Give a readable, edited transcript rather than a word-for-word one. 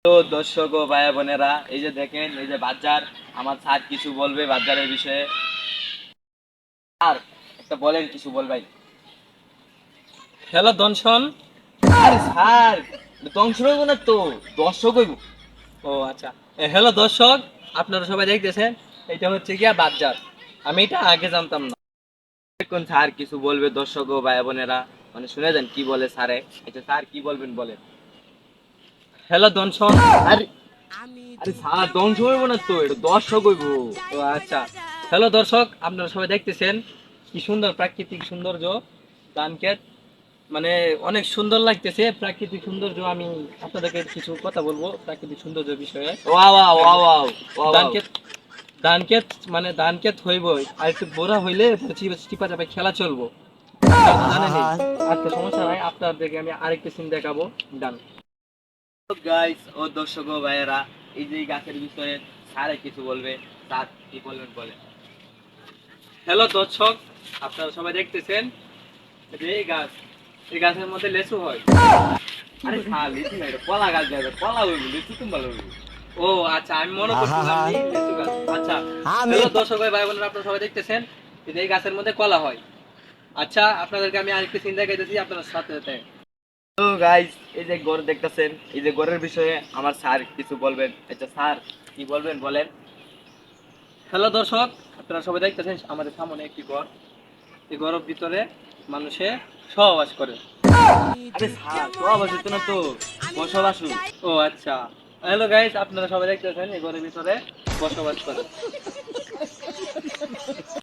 তো দর্শক ও ভাই বোনেরা, এই যে দেখেন, এই যে বাজার, আমার স্যার কিছু বলবে বাজারের বিষয়ে। আর একটা বলেন, কিছু বলবেন। হ্যালো দনশন। আরে স্যার, ধ্বংস হইব না তো, দর্শক হইব। ও আচ্ছা। হ্যালো দর্শক, আপনারা সবাই দেখতেছেন এটা হচ্ছে গিয়া বাজার। আমি এটা আগে জানতাম না। দেখুন স্যার কিছু বলবে দর্শক ও ভাই বোনেরা, মানে শুনে দেন কি বলে স্যারে। আচ্ছা স্যার কি বলবেন বলেন। হ্যালো দনশন। আরে আরে স্যার, ধ্বংস হইব না তো, এটা দর্শক হইব। ও আচ্ছা। হ্যালো দর্শক, আপনারা সবাই দেখতেছেন কি সুন্দর প্রাকৃতিক সৌন্দর্য, ধানক্ষেত, মানে অনেক সুন্দর লাগতেছে প্রাকৃতিক সৌন্দর্য। আমি আপনাদেরকে কিছু কথা বলবো প্রাকৃতিক সৌন্দর্য বিষয়ে। ওয়া ওয়া ওয়া ওয়া ওয়া ওয়া। ধানক্ষেত ধানক্ষেত মানে ধানক্ষেত হইব, আর একটু বড় হইলে চিপা চাপা খেলা চলবো। জানেনি। আচ্ছা সমস্যা নাই, আপনাদেরকে আমি আরেকটা সিন দেখাবো। ডান। গাইস ও দর্শক ও ভাইয়েরা, এই যে এই গাছের বিষয়ে স্যারে কিছু বলবে। স্যার কি বলবেন বলেন। হ্যালো দর্শক, আপনারা সবাই দেখতেছেন যে এই গাছের মধ্যে লেচু হয়। আরে স্যার, লিচু না, এটা কলা গাছ যাবে, কলা হইব, লিচু তুমি ভালো হইব। ও আচ্ছা, আমি মনে করছিলাম যে লেচু গাছ। আচ্ছা। হ্যালো দর্শক ভাই বোনেরা, আপনারা সবাই দেখতেছেন যে এই গাছের মধ্যে কলা হয়। আচ্ছা, আপনাদেরকে আমি আরেকটা সিন দেখাইতেছি, আপনার সাথে সাথে। তো গাইস, এই যে গড় দেখতেছেন, এই যে গড়ের বিষয়ে আমার স্যার কিছু বলবেন। আচ্ছা স্যার কি বলবেন বলেন। হ্যালো দর্শক, আপনারা সবাই দেখতেছেন আমাদের সামনে একটি ঘর। এই ঘরের ভিতরে মানুষে সহবাস করে। আরে স্যার, তো আবার হইতো না তো, বসবাস হইব। ও আচ্ছা। হ্যালো গাইস, আপনারা সবাই দেখতেছেন এই ঘরের ভিতরে বসবাস করে।